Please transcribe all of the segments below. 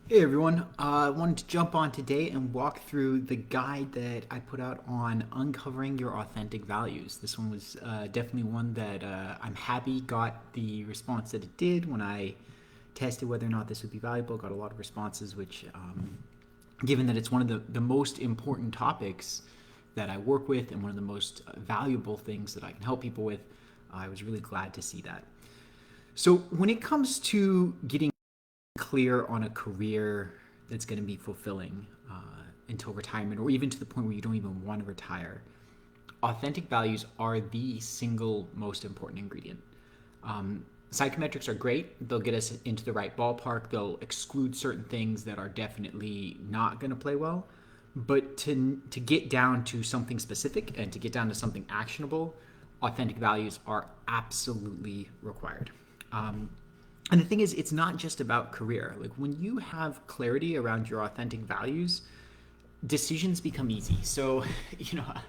Hey everyone, I wanted to jump on today and walk through the guide that I put out on uncovering your authentic values. This one was definitely one that I'm happy got the response that it did when I tested whether or not this would be valuable. Got a lot of responses, which, given that it's one of the most important topics that I work with and one of the most valuable things that I can help people with, I was really glad to see that. So, when it comes to getting clear on a career that's going to be fulfilling until retirement, or even to the point where you don't even want to retire, authentic values are the single most important ingredient. Psychometrics are great. They'll get us into the right ballpark. They'll exclude certain things that are definitely not going to play well. But to get down to something specific and to get down to something actionable, authentic values are absolutely required. And the thing is, it's not just about career. Like when you have clarity around your authentic values, decisions become easy. So, I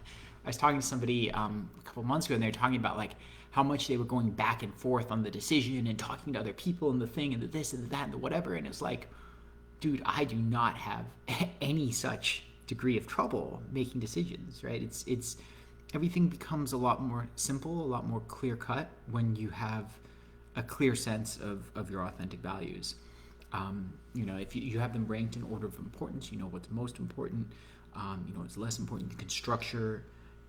was talking to somebody a couple months ago, and they were talking about like how much they were going back and forth on the decision and talking to other people and the thing and the this and the that and the whatever. And it's like, dude, I do not have any such degree of trouble making decisions, right? It's everything becomes a lot more simple, a lot more clear cut when you have a clear sense of your authentic values. If you have them ranked in order of importance, you know what's most important, you know what's less important. You can structure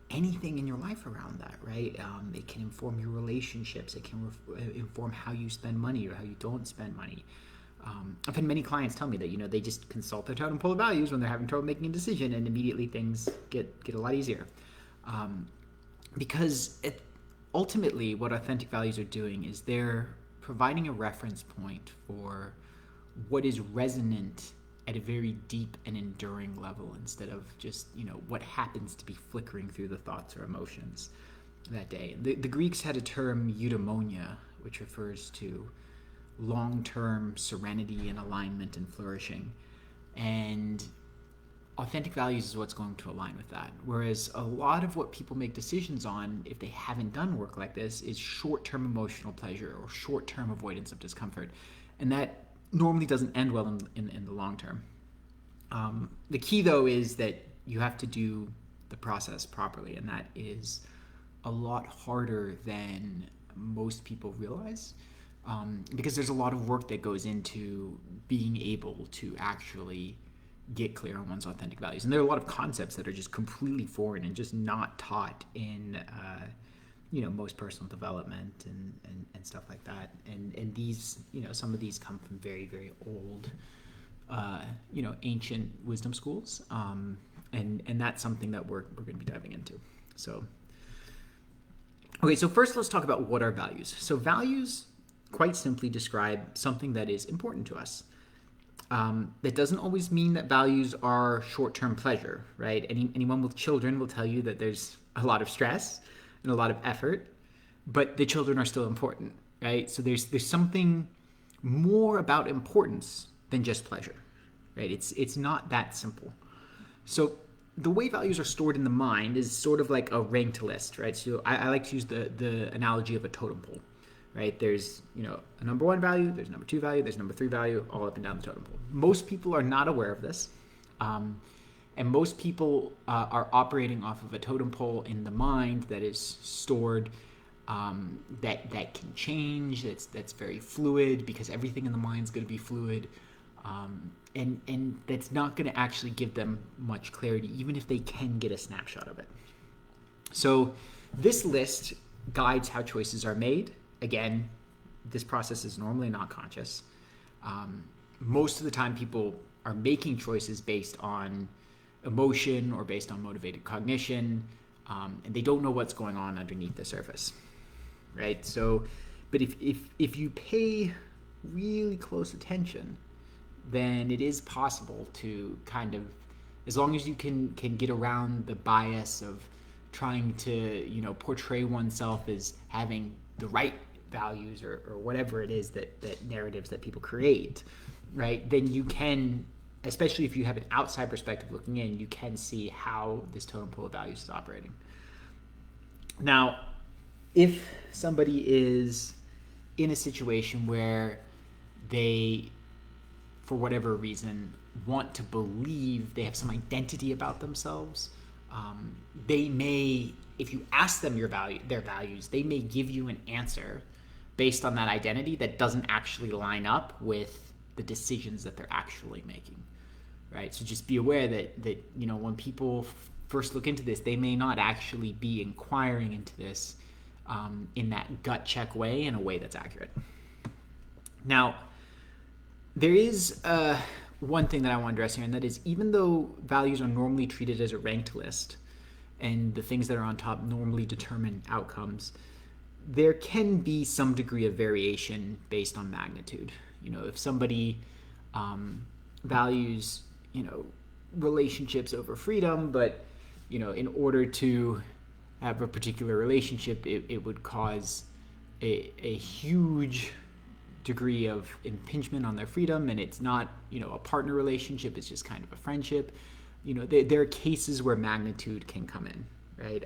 anything in your life around that, right? It can inform your relationships. It can inform how you spend money or how you don't spend money. I've had many clients tell me that they just consult their totem pole values when they're having trouble making a decision, and immediately things get a lot easier. Because ultimately, what authentic values are doing is they're providing a reference point for what is resonant at a very deep and enduring level, instead of just what happens to be flickering through the thoughts or emotions that day. The Greeks had a term eudaimonia, which refers to long-term serenity and alignment and flourishing, and authentic values is what's going to align with that. Whereas a lot of what people make decisions on, if they haven't done work like this, is short-term emotional pleasure or short-term avoidance of discomfort, and that normally doesn't end well in the long term. The key, though, is that you have to do the process properly, and that is a lot harder than most people realize, because there's a lot of work that goes into being able to actually get clear on one's authentic values. And there are a lot of concepts that are just completely foreign and just not taught in most personal development and stuff like that. And these, some of these come from very, very old ancient wisdom schools, and that's something that we're going to be diving into. So okay, so first let's talk about what are values. So values quite simply describe something that is important to us. That doesn't always mean that values are short-term pleasure, right? Anyone with children will tell you that there's a lot of stress and a lot of effort, but the children are still important, right? So there's something more about importance than just pleasure, right? It's not that simple. So the way values are stored in the mind is sort of like a ranked list, right? So I like to use the analogy of a totem pole, right? There's a number one value, there's a number two value, there's a number three value, all up and down the totem pole. Most people are not aware of this, and most people are operating off of a totem pole in the mind that is stored, that can change. That's very fluid, because everything in the mind is going to be fluid, and that's not going to actually give them much clarity, even if they can get a snapshot of it. So this list guides how choices are made. Again, this process is normally not conscious. Most of the time, people are making choices based on emotion or based on motivated cognition, and they don't know what's going on underneath the surface, right? So, but if you pay really close attention, then it is possible to kind of, as long as you can get around the bias of trying to portray oneself as having the right values or whatever it is that narratives that people create, right? Then you can, especially if you have an outside perspective looking in, you can see how this totem pole of values is operating. Now, if somebody is in a situation where they for whatever reason, want to believe they have some identity about themselves. They may, if you ask them their values, they may give you an answer based on that identity that doesn't actually line up with the decisions that they're actually making, right? So just be aware that when people first look into this, they may not actually be inquiring into this in that gut check way, in a way that's accurate. Now, there is one thing that I want to address here, and that is, even though values are normally treated as a ranked list, and the things that are on top normally determine outcomes, there can be some degree of variation based on magnitude. If somebody values, relationships over freedom, but, in order to have a particular relationship, it would cause a huge degree of impingement on their freedom, and it's not, a partner relationship, it's just kind of a friendship. There are cases where magnitude can come in, right?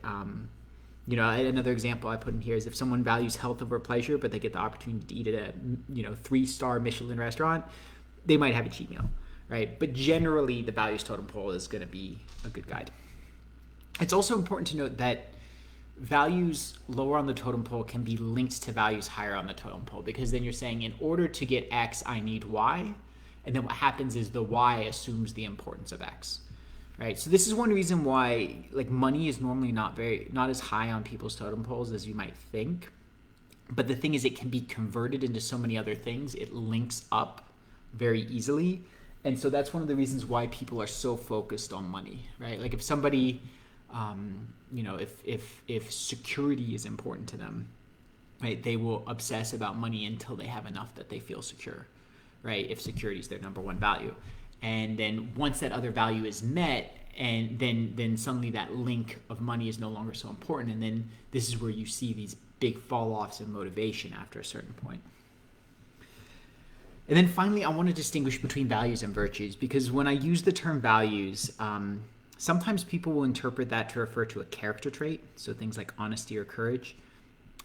Another example I put in here is, if someone values health over pleasure, but they get the opportunity to eat at a 3-star Michelin restaurant, they might have a cheat meal, right? But generally, the values totem pole is going to be a good guide. It's also important to note that values lower on the totem pole can be linked to values higher on the totem pole, because then you're saying, in order to get X, I need Y. And then what happens is the Y assumes the importance of X. Right. So this is one reason why, money is normally not as high on people's totem poles as you might think. But the thing is, it can be converted into so many other things. It links up very easily. And so that's one of the reasons why people are so focused on money, right? Like, if somebody, if security is important to them, right, they will obsess about money until they have enough that they feel secure, right? If security is their number one value. And then once that other value is met, and then suddenly that link of money is no longer so important. And then this is where you see these big fall-offs in motivation after a certain point. And then finally, I want to distinguish between values and virtues, because when I use the term values, sometimes people will interpret that to refer to a character trait, so things like honesty or courage.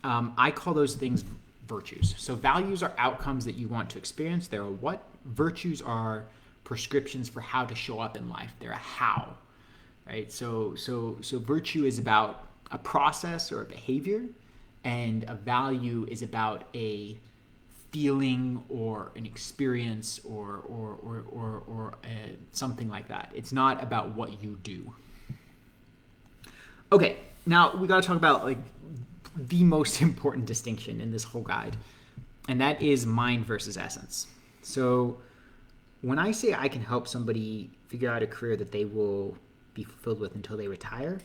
I call those things virtues. So values are outcomes that you want to experience. They're a what. Virtues are prescriptions for how to show up in life. They're a how, right? So virtue is about a process or a behavior, and a value is about a feeling or an experience or something like that. It's not about what you do. Okay, now we got to talk about the most important distinction in this whole guide, and that is mind versus essence. So when I say I can help somebody figure out a career that they will be fulfilled with until they retire,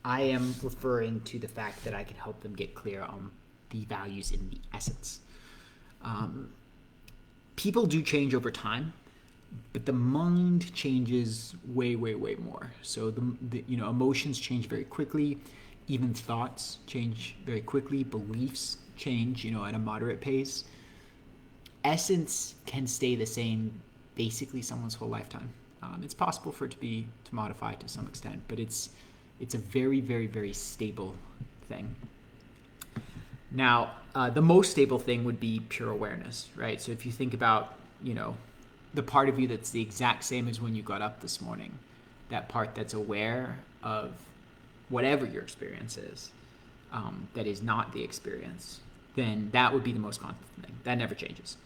I am referring to the fact that I can help them get clear on the values in the essence. People do change over time, but the mind changes way, way, way more. So the emotions change very quickly. Even thoughts change very quickly. Beliefs change, at a moderate pace. Essence can stay the same basically someone's whole lifetime. It's possible for it to modify to some extent, but it's a very, very, very stable thing. Now, the most stable thing would be pure awareness, right? So if you think about, the part of you that's the exact same as when you got up this morning, that part that's aware of whatever your experience is, that is not the experience, then that would be the most constant thing. That never changes.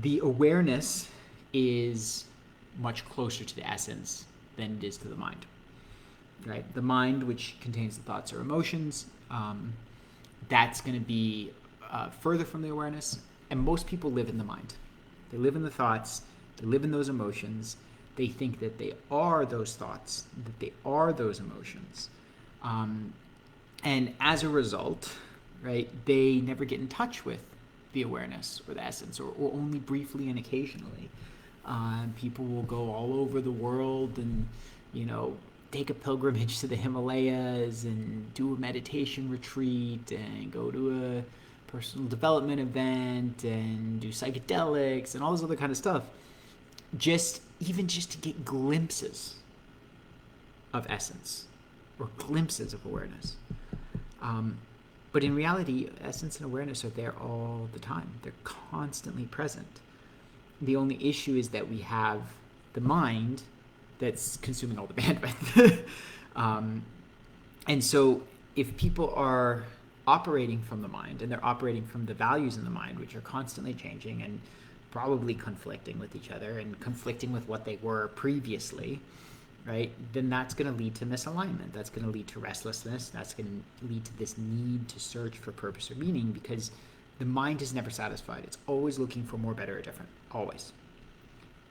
The awareness is much closer to the essence than it is to the mind, right? The mind, which contains the thoughts or emotions, that's going to be further from the awareness. And most people live in the mind. They live in the thoughts. They live in those emotions. They think that they are those thoughts, that they are those emotions. And as a result, right, they never get in touch with the awareness or the essence, or only briefly and occasionally. People will go all over the world and, take a pilgrimage to the Himalayas and do a meditation retreat and go to a personal development event and do psychedelics and all this other kind of stuff. Just to get glimpses of essence or glimpses of awareness. But in reality, essence and awareness are there all the time. They're constantly present. The only issue is that we have the mind that's consuming all the bandwidth. And so if people are operating from the mind, and they're operating from the values in the mind, which are constantly changing and probably conflicting with each other and conflicting with what they were previously, right, then that's going to lead to misalignment. That's going to lead to restlessness. That's going to lead to this need to search for purpose or meaning, because the mind is never satisfied. It's always looking for more, better, or different, always.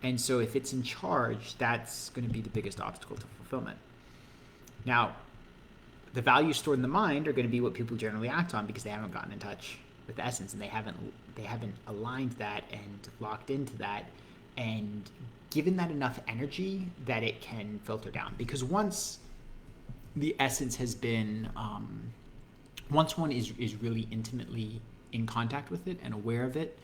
And so if it's in charge, that's going to be the biggest obstacle to fulfillment. Now, the values stored in the mind are going to be what people generally act on because they haven't gotten in touch with the essence, and they haven't aligned that and locked into that and given that enough energy that it can filter down. Because once the essence has been, once one is really intimately in contact with it and aware of it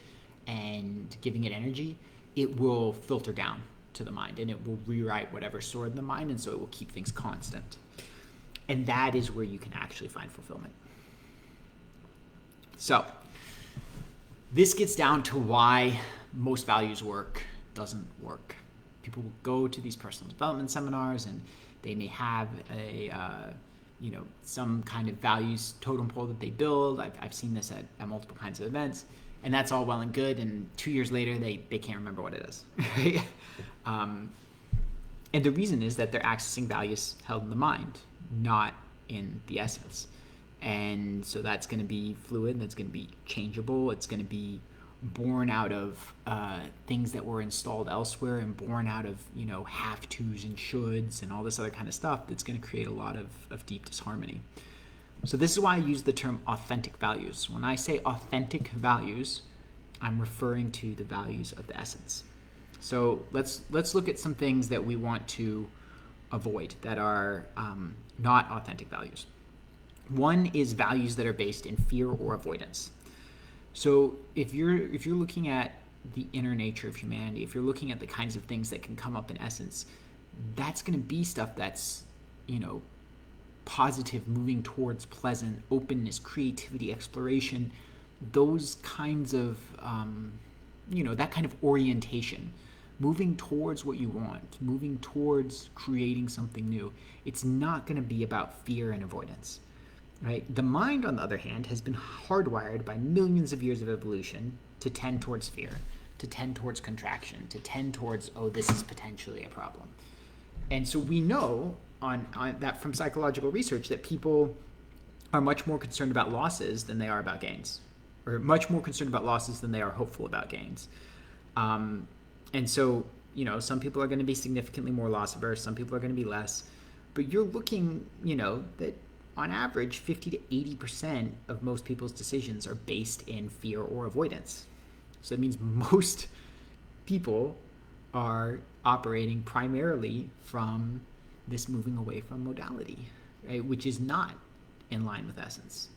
and giving it energy, it will filter down to the mind and it will rewrite whatever's stored in the mind, and so it will keep things constant. And that is where you can actually find fulfillment. So this gets down to why most values work doesn't work. People will go to these personal development seminars and they may have some kind of values totem pole that they build. I've seen this at multiple kinds of events, and that's all well and good. And 2 years later, they can't remember what it is. Right? And the reason is that they're accessing values held in the mind, not in the essence. And so that's going to be fluid, that's going to be changeable, it's going to be born out of things that were installed elsewhere and born out of, have-tos and shoulds and all this other kind of stuff that's going to create a lot of deep disharmony. So this is why I use the term authentic values. When I say authentic values, I'm referring to the values of the essence. So let's look at some things that we want to avoid that are not authentic values. One is values that are based in fear or avoidance. So if you're looking at the inner nature of humanity, if you're looking at the kinds of things that can come up in essence, that's going to be stuff that's, positive, moving towards pleasant, openness, creativity, exploration, those kinds of, that kind of orientation, moving towards what you want, moving towards creating something new. It's not going to be about fear and avoidance. Right? The mind, on the other hand, has been hardwired by millions of years of evolution to tend towards fear, to tend towards contraction, to tend towards, this is potentially a problem. And so we know on that from psychological research that people are much more concerned about losses than they are about gains, or much more concerned about losses than they are hopeful about gains. And so, some people are going to be significantly more loss averse, some people are going to be less, but you're looking, that on average, 50 to 80% of most people's decisions are based in fear or avoidance. So that means most people are operating primarily from this moving away from modality, right? Which is not in line with essence.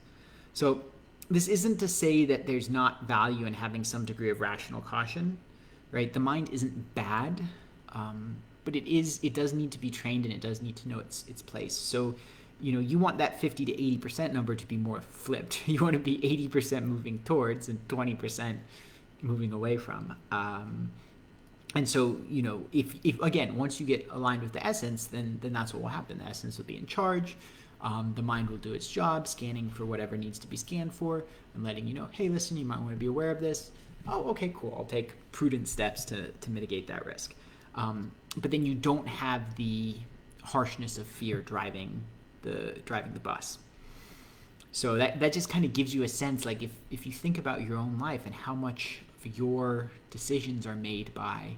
So this isn't to say that there's not value in having some degree of rational caution, right? The mind isn't bad, but it does need to be trained, and it does need to know its place. So you want that 50 to 80% number to be more flipped. You want to be 80% moving towards and 20% moving away from. And so, if again, once you get aligned with the essence, then that's what will happen. The essence will be in charge. The mind will do its job, scanning for whatever needs to be scanned for and letting you know, hey, listen, you might want to be aware of this. Oh, okay, cool. I'll take prudent steps to mitigate that risk. But then you don't have the harshness of fear driving the bus. So that just kind of gives you a sense, like if you think about your own life and how much of your decisions are made by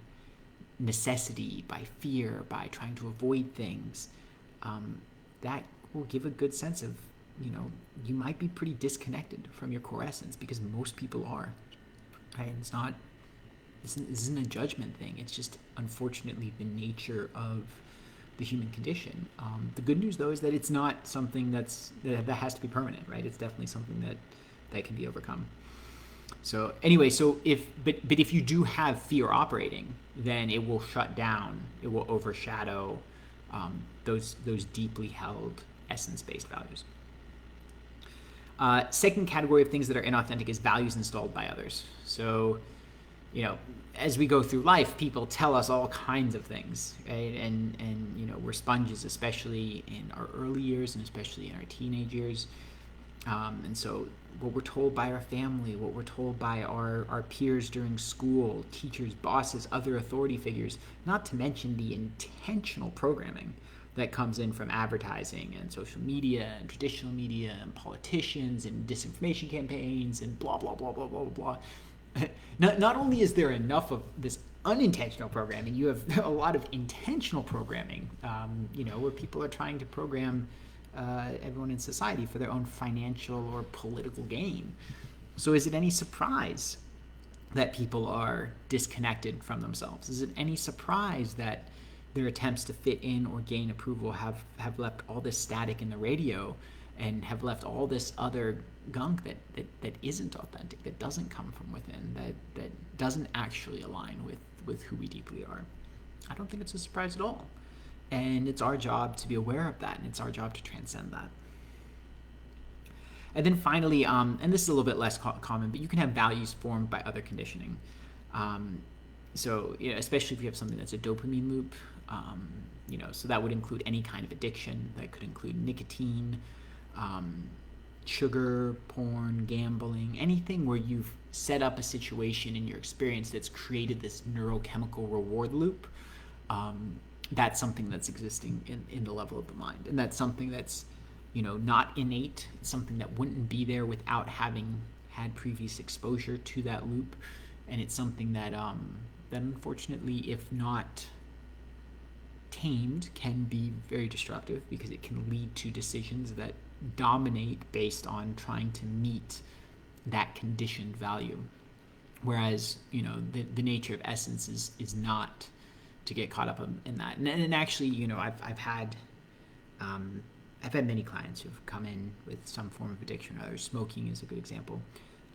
necessity, by fear, by trying to avoid things, that will give a good sense of, you might be pretty disconnected from your core essence, because most people are. Right? This isn't a judgment thing. It's just, unfortunately, the nature of the human condition. The good news, though, is that it's not something that has to be permanent, right? It's definitely something that can be overcome. So anyway, but if you do have fear operating, then it will shut down, it will overshadow those deeply held essence-based values. Second category of things that are inauthentic is values installed by others. So as we go through life, people tell us all kinds of things, right? And we're sponges, especially in our early years and especially in our teenage years. And so what we're told by our family, what we're told by our peers during school, teachers, bosses, other authority figures, not to mention the intentional programming that comes in from advertising and social media and traditional media and politicians and disinformation campaigns and blah, blah, blah, blah, blah, blah. Not only is there enough of this unintentional programming, you have a lot of intentional programming, where people are trying to program everyone in society for their own financial or political gain. So is it any surprise that people are disconnected from themselves? Is it any surprise that their attempts to fit in or gain approval have left all this static in the radio and have left all this other gunk that isn't authentic, that doesn't come from within, that doesn't actually align with who we deeply are? I don't think it's a surprise at all. And it's our job to be aware of that, and it's our job to transcend that. And then finally, and this is a little bit less common, but you can have values formed by other conditioning. So especially if you have something that's a dopamine loop, so that would include any kind of addiction. That could include nicotine, sugar, porn, gambling, anything where you've set up a situation in your experience that's created this neurochemical reward loop. That's something that's existing in the level of the mind. And that's something that's, not innate. It's something that wouldn't be there without having had previous exposure to that loop. And it's something that unfortunately, if not tamed, can be very destructive, because it can lead to decisions that dominate based on trying to meet that conditioned value. Whereas, the nature of essence is not to get caught up in that. And actually, I've had many clients who've come in with some form of addiction or other. Smoking is a good example.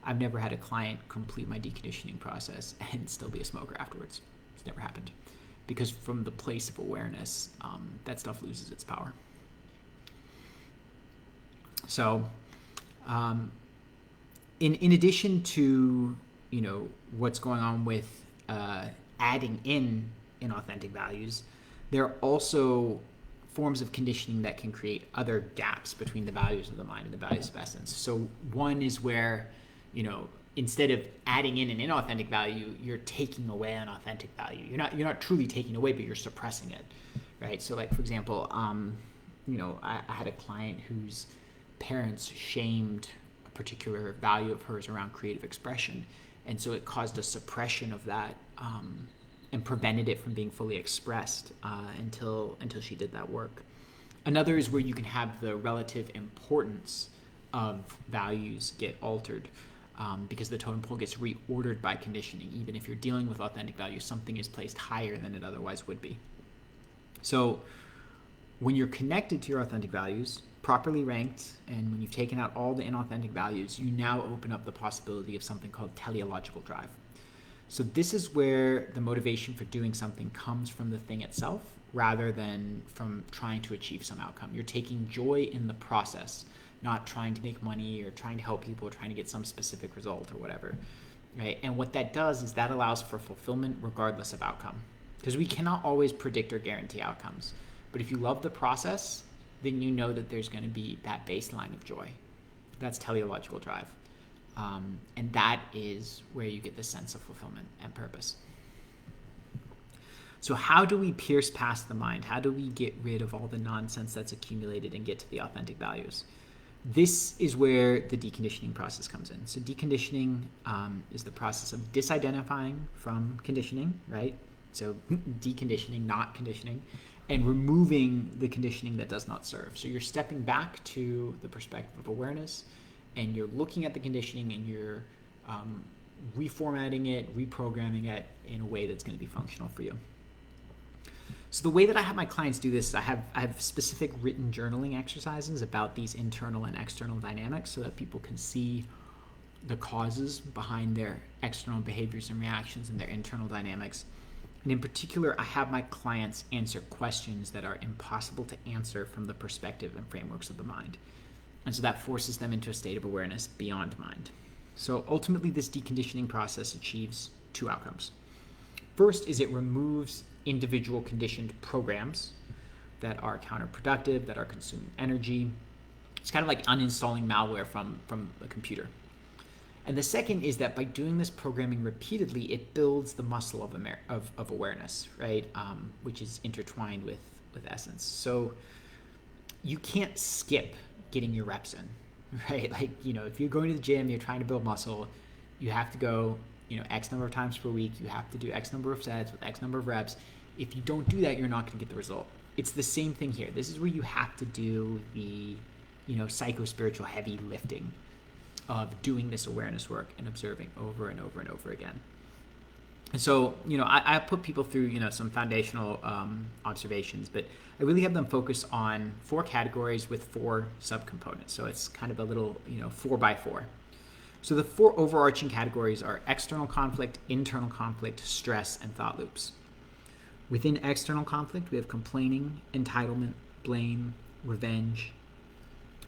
I've never had a client complete my deconditioning process and still be a smoker afterwards. It's never happened. Because from the place of awareness, that stuff loses its power. So, in addition to, what's going on with adding in inauthentic values, there are also forms of conditioning that can create other gaps between the values of the mind and the values of essence. So one is where, instead of adding in an inauthentic value, you're taking away an authentic value. You're not truly taking away, but you're suppressing it, right? So, like, for example, I had a client whose parents shamed a particular value of hers around creative expression, and so it caused a suppression of that and prevented it from being fully expressed until she did that work. Another is where you can have the relative importance of values get altered. Because the totem pole gets reordered by conditioning. Even if you're dealing with authentic values, something is placed higher than it otherwise would be. So when you're connected to your authentic values, properly ranked, and when you've taken out all the inauthentic values, you now open up the possibility of something called teleological drive. So this is where the motivation for doing something comes from the thing itself, rather than from trying to achieve some outcome. You're taking joy in the process, not trying to make money or trying to help people or trying to get some specific result or whatever, right? And what that does is that allows for fulfillment regardless of outcome, because we cannot always predict or guarantee outcomes. But if you love the process, then you know that there's going to be that baseline of joy. That's teleological drive. And that is where you get the sense of fulfillment and purpose. So how do we pierce past the mind? How do we get rid of all the nonsense that's accumulated and get to the authentic values? This is where the deconditioning process comes in. So deconditioning is the process of disidentifying from conditioning, right? So deconditioning, not conditioning, and removing the conditioning that does not serve. So you're stepping back to the perspective of awareness, and you're looking at the conditioning, and you're reformatting it, reprogramming it in a way that's going to be functional for you. So the way that I have my clients do this is I have specific written journaling exercises about these internal and external dynamics so that people can see the causes behind their external behaviors and reactions and their internal dynamics. And in particular, I have my clients answer questions that are impossible to answer from the perspective and frameworks of the mind. And so that forces them into a state of awareness beyond mind. So ultimately, this deconditioning process achieves two outcomes. First is it removes individual conditioned programs that are counterproductive, that are consuming energy. It's kind of like uninstalling malware from a computer. And the second is that by doing this programming repeatedly, it builds the muscle of awareness, right? Which is intertwined with essence. So you can't skip getting your reps in, right? Like, if you're going to the gym, you're trying to build muscle, you have to go, X number of times per week. You have to do X number of sets with X number of reps. If you don't do that, you're not going to get the result. It's the same thing here. This is where you have to do the, psycho-spiritual heavy lifting of doing this awareness work and observing over and over and over again. And so, I put people through, some foundational observations, but I really have them focus on 4 categories with 4 subcomponents. So it's kind of a little, 4x4. So the 4 overarching categories are external conflict, internal conflict, stress, and thought loops. Within external conflict, we have complaining, entitlement, blame, revenge.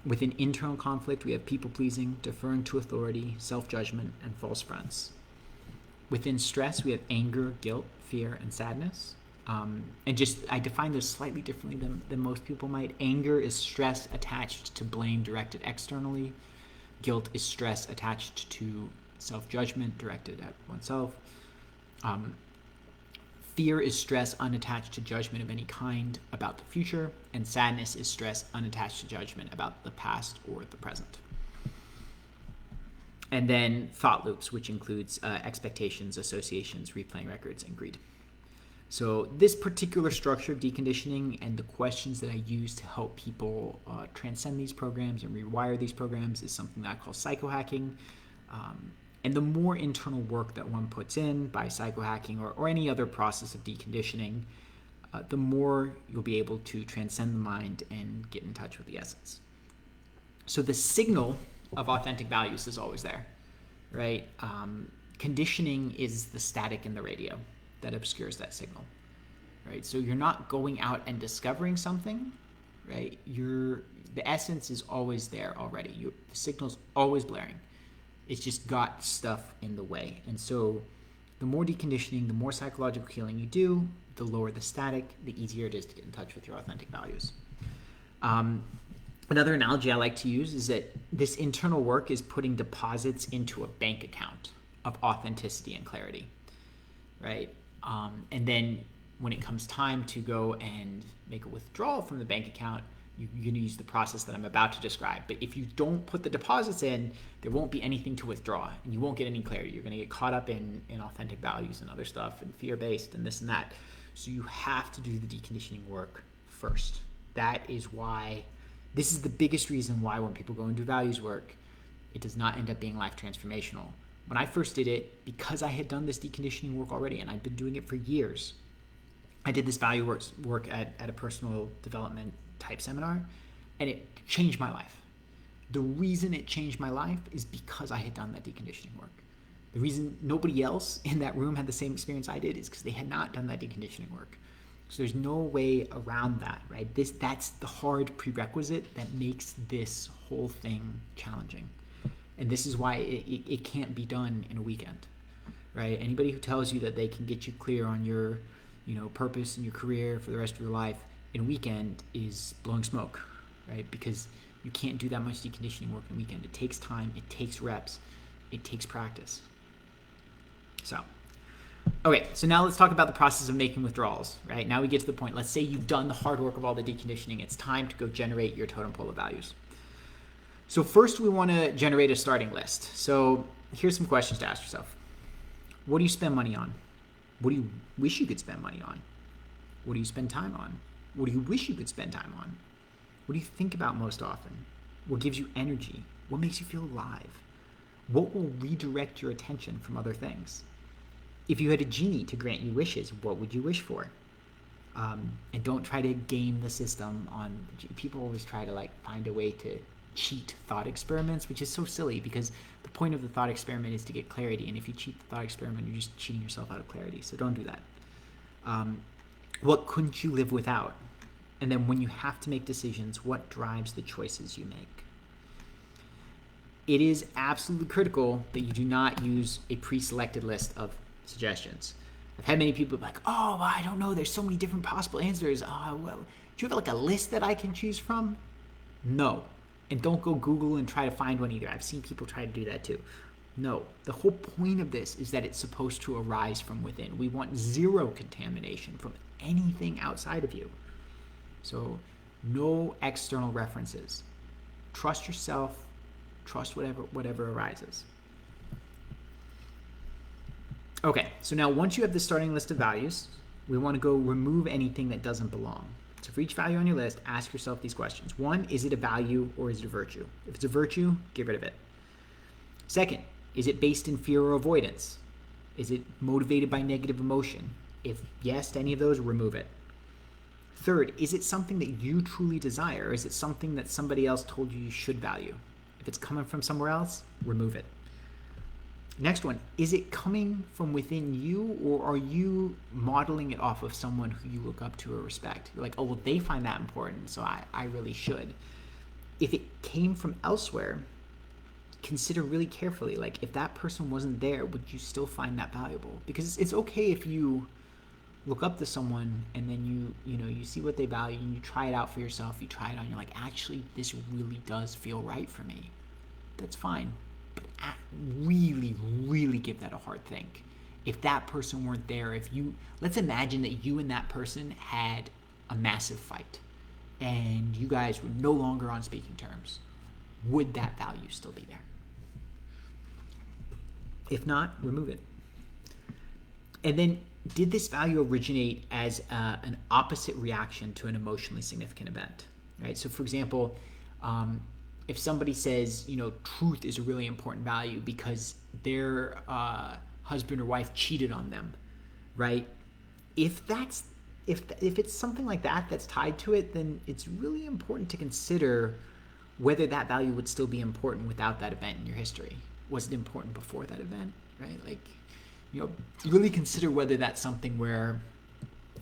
Within internal conflict, we have people-pleasing, deferring to authority, self-judgment, and false fronts. Within stress, we have anger, guilt, fear, and sadness. I define this slightly differently than most people might. Anger is stress attached to blame directed externally. Guilt is stress attached to self-judgment directed at oneself. Fear is stress unattached to judgment of any kind about the future. And sadness is stress unattached to judgment about the past or the present. And then thought loops, which includes expectations, associations, replaying records, and greed. So this particular structure of deconditioning and the questions that I use to help people transcend these programs and rewire these programs is something that I call psychohacking. And the more internal work that one puts in by psychohacking or any other process of deconditioning, the more you'll be able to transcend the mind and get in touch with the essence. So the signal of authentic values is always there, right? Conditioning is the static in the radio that obscures that signal, right? So you're not going out and discovering something, right? The essence is always there already. The signal's always blaring. It's just got stuff in the way. And so the more deconditioning, the more psychological healing you do, the lower the static, the easier it is to get in touch with your authentic values. Another analogy I like to use is that this internal work is putting deposits into a bank account of authenticity and clarity, right? And then when it comes time to go and make a withdrawal from the bank account, you're going to use the process that I'm about to describe. But if you don't put the deposits in, there won't be anything to withdraw, and you won't get any clarity. You're going to get caught up in authentic values and other stuff and fear-based and this and that. So you have to do the deconditioning work first. That is why, this is the biggest reason why when people go and do values work, it does not end up being life transformational. When I first did it, because I had done this deconditioning work already, and I'd been doing it for years, I did this value work at a personal development type seminar, and it changed my life. The reason it changed my life is because I had done that deconditioning work. The reason nobody else in that room had the same experience I did is because they had not done that deconditioning work. So there's no way around that, right? That's the hard prerequisite that makes this whole thing challenging. And this is why it can't be done in a weekend, right? Anybody who tells you that they can get you clear on your, purpose in your career for the rest of your life in a weekend is blowing smoke, right? Because you can't do that much deconditioning work in a weekend. It takes time, it takes reps, it takes practice. So, okay, so now let's talk about the process of making withdrawals, right? Now we get to the point. Let's say you've done the hard work of all the deconditioning. It's time to go generate your totem pole of values. So first we want to generate a starting list. So here's some questions to ask yourself. What do you spend money on? What do you wish you could spend money on? What do you spend time on? What do you wish you could spend time on? What do you think about most often? What gives you energy? What makes you feel alive? What will redirect your attention from other things? If you had a genie to grant you wishes, what would you wish for? And don't try to game the system on, people always try to find a way to cheat thought experiments, which is so silly because the point of the thought experiment is to get clarity. And if you cheat the thought experiment, you're just cheating yourself out of clarity. So don't do that. What couldn't you live without? And then when you have to make decisions, what drives the choices you make? It is absolutely critical that you do not use a pre-selected list of suggestions. I've had many people be like, oh, well, I don't know, there's so many different possible answers. Well, do you have like a list that I can choose from? No. And don't go Google and try to find one either. I've seen people try to do that too. No. The whole point of this is that it's supposed to arise from within. We want zero contamination from anything outside of you. So no external references. Trust yourself. Trust whatever arises. Okay, so now once you have the starting list of values, we want to go remove anything that doesn't belong. So for each value on your list, ask yourself these questions. 1, is it a value or is it a virtue? If it's a virtue, get rid of it. 2nd, is it based in fear or avoidance? Is it motivated by negative emotion? If yes to any of those, remove it. 3rd, is it something that you truly desire, or is it something that somebody else told you should value? If it's coming from somewhere else, remove it. Next one, is it coming from within you, or are you modeling it off of someone who you look up to or respect? You're like, oh, well, they find that important, so I really should. If it came from elsewhere, consider really carefully, like if that person wasn't there, would you still find that valuable? Because it's okay if you look up to someone and then you see what they value and you try it out for yourself, you try it on, you're like, actually, this really does feel right for me. That's fine. But really, really give that a hard think. If that person weren't there, let's imagine that you and that person had a massive fight and you guys were no longer on speaking terms, would that value still be there? If not, remove it. And then, did this value originate as an opposite reaction to an emotionally significant event? Right. So, for example, if somebody says, truth is a really important value because their husband or wife cheated on them, right? If it's something like that that's tied to it, then it's really important to consider whether that value would still be important without that event in your history. Was it important before that event, right? Like, really consider whether that's something where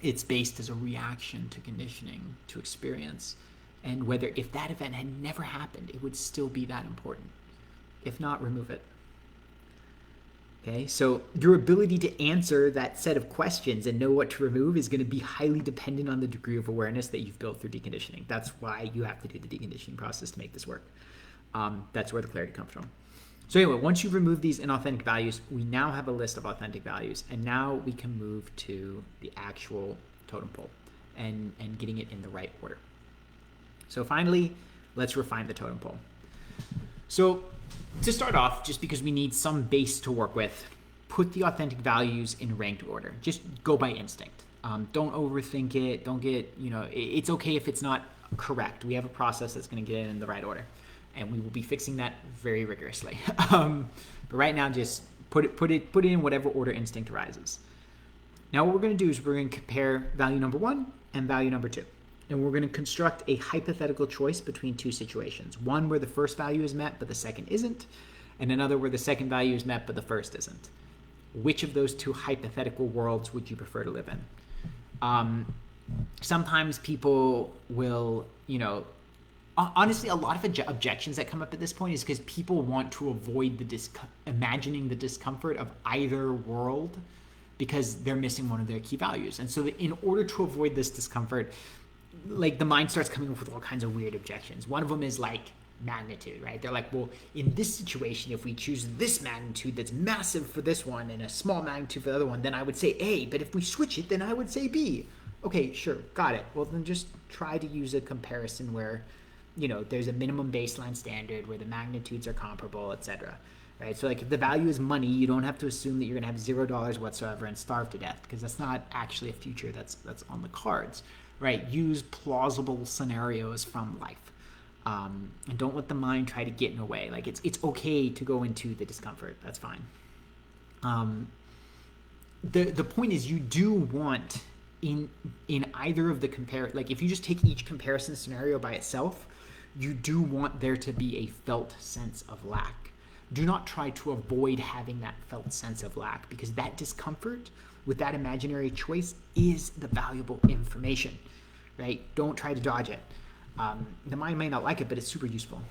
it's based as a reaction to conditioning, to experience, and whether if that event had never happened, it would still be that important. If not, remove it. Okay, so your ability to answer that set of questions and know what to remove is going to be highly dependent on the degree of awareness that you've built through deconditioning. That's why you have to do the deconditioning process to make this work. That's where the clarity comes from. So anyway, once you've removed these inauthentic values, we now have a list of authentic values, and now we can move to the actual totem pole and getting it in the right order. So finally, let's refine the totem pole. So to start off, just because we need some base to work with, put the authentic values in ranked order. Just go by instinct. Don't overthink it. Don't get, it's okay if it's not correct. We have a process that's going to get it in the right order, and we will be fixing that very rigorously. But right now, just put it in whatever order instinct arises. Now what we're going to do is we're going to compare value number 1 and value number 2. And we're going to construct a hypothetical choice between two situations. One where the first value is met, but the second isn't. And another where the second value is met, but the first isn't. Which of those two hypothetical worlds would you prefer to live in? Sometimes people will, honestly, a lot of objections that come up at this point is because people want to avoid imagining the discomfort of either world because they're missing one of their key values. And so in order to avoid this discomfort, like the mind starts coming up with all kinds of weird objections. One of them is like magnitude, right? They're like, well, in this situation, if we choose this magnitude that's massive for this one and a small magnitude for the other one, then I would say A, but if we switch it, then I would say B. Okay, sure, got it. Well, then just try to use a comparison where, there's a minimum baseline standard where the magnitudes are comparable, etc. Right? So like if the value is money, you don't have to assume that you're gonna have $0 whatsoever and starve to death, because that's not actually a future that's on the cards. Right, use plausible scenarios from life, and don't let the mind try to get in the way. Like it's okay to go into the discomfort. That's fine. The point is, you do want in either of the like if you just take each comparison scenario by itself, you do want there to be a felt sense of lack. Do not try to avoid having that felt sense of lack, because that discomfort with that imaginary choice is the valuable information, right? Don't try to dodge it. The mind may not like it, but it's super useful.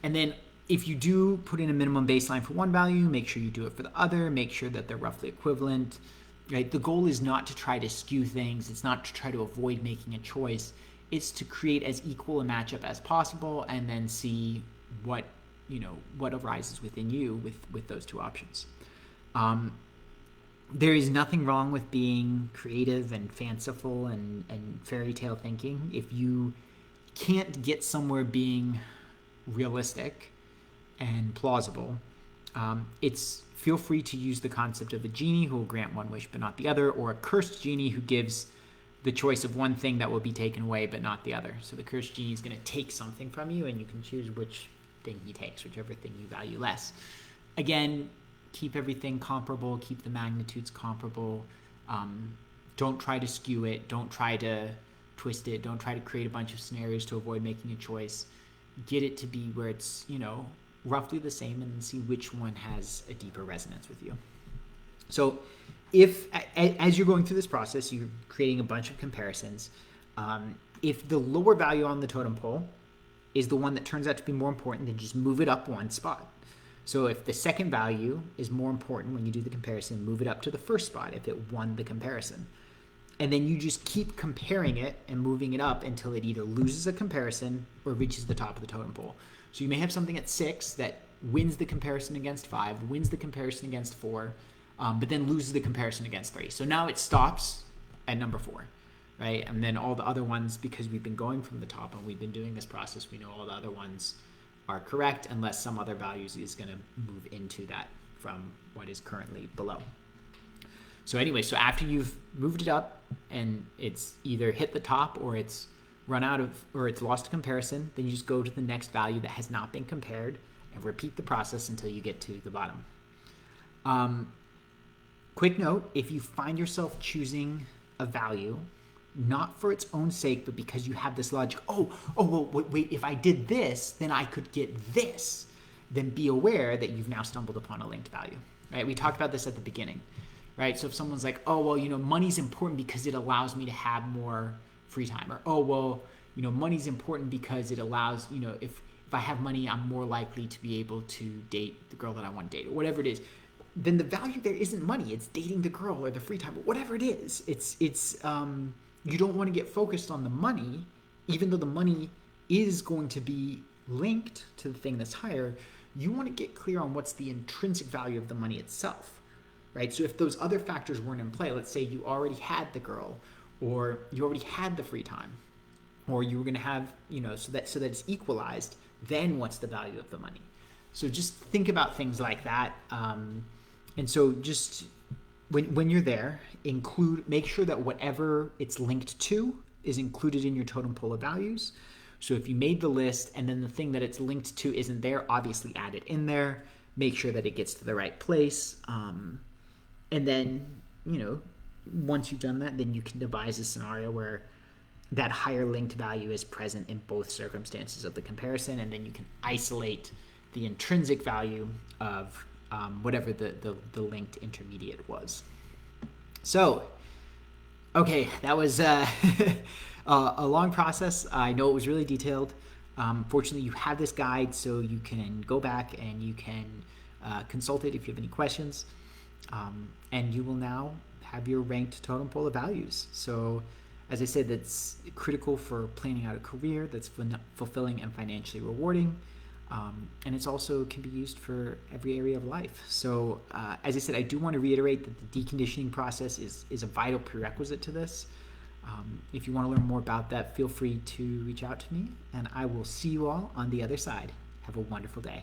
And then If you do put in a minimum baseline for one value, make sure you do it for the other, make sure that they're roughly equivalent, right? The goal is not to try to skew things. It's not to try to avoid making a choice. It's to create as equal a matchup as possible and then see what arises within you with those two options. There is nothing wrong with being creative and fanciful and fairy tale thinking. If you can't get somewhere being realistic and plausible, feel free to use the concept of a genie who will grant one wish but not the other, or a cursed genie who gives the choice of one thing that will be taken away but not the other. So the cursed genie is going to take something from you, and you can choose which thing he takes, whichever thing you value less. Again, keep everything comparable, keep the magnitudes comparable. Don't try to skew it. Don't try to twist it. Don't try to create a bunch of scenarios to avoid making a choice. Get it to be where it's, roughly the same, and then see which one has a deeper resonance with you. So if, as you're going through this process, you're creating a bunch of comparisons, if the lower value on the totem pole is the one that turns out to be more important, then just move it up one spot. So if the second value is more important when you do the comparison, move it up to the first spot if it won the comparison. And then you just keep comparing it and moving it up until it either loses a comparison or reaches the top of the totem pole. So you may have something at 6 that wins the comparison against 5, wins the comparison against 4, but then loses the comparison against 3. So now it stops at number 4, right? And then all the other ones, because we've been going from the top and we've been doing this process, we know all the other ones are correct unless some other values is going to move into that from what is currently below. So anyway, so after you've moved it up and it's either hit the top or it's it's lost a comparison, then you just go to the next value that has not been compared and repeat the process until you get to the bottom. Quick note, if you find yourself choosing a value, not for its own sake, but because you have this logic, wait, if I did this, then I could get this, then be aware that you've now stumbled upon a linked value, right? We talked about this at the beginning, right? So if someone's like, money's important because it allows me to have more free time, or money's important because it allows, if I have money, I'm more likely to be able to date the girl that I want to date, or whatever it is, then the value there isn't money, it's dating the girl or the free time, or whatever it is. It's you don't want to get focused on the money, even though the money is going to be linked to the thing that's higher. You want to get clear on what's the intrinsic value of the money itself, right? So if those other factors weren't in play, let's say you already had the girl, or you already had the free time, or you were going to have, so that it's equalized, then what's the value of the money? So just think about things like that. And so just when you're there, make sure that whatever it's linked to is included in your totem pole of values. So if you made the list and then the thing that it's linked to isn't there, obviously add it in there. Make sure that it gets to the right place. And then, once you've done that, then you can devise a scenario where that higher linked value is present in both circumstances of the comparison, and then you can isolate the intrinsic value of whatever the linked intermediate was. So, okay, that was a long process. I know it was really detailed. Fortunately, you have this guide, so you can go back and you can consult it if you have any questions. And you will now have your ranked totem pole of values. So, as I said, that's critical for planning out a career that's fulfilling and financially rewarding. And it's also can be used for every area of life. So, as I said, I do want to reiterate that the deconditioning process is a vital prerequisite to this. If you want to learn more about that, feel free to reach out to me, and I will see you all on the other side. Have a wonderful day.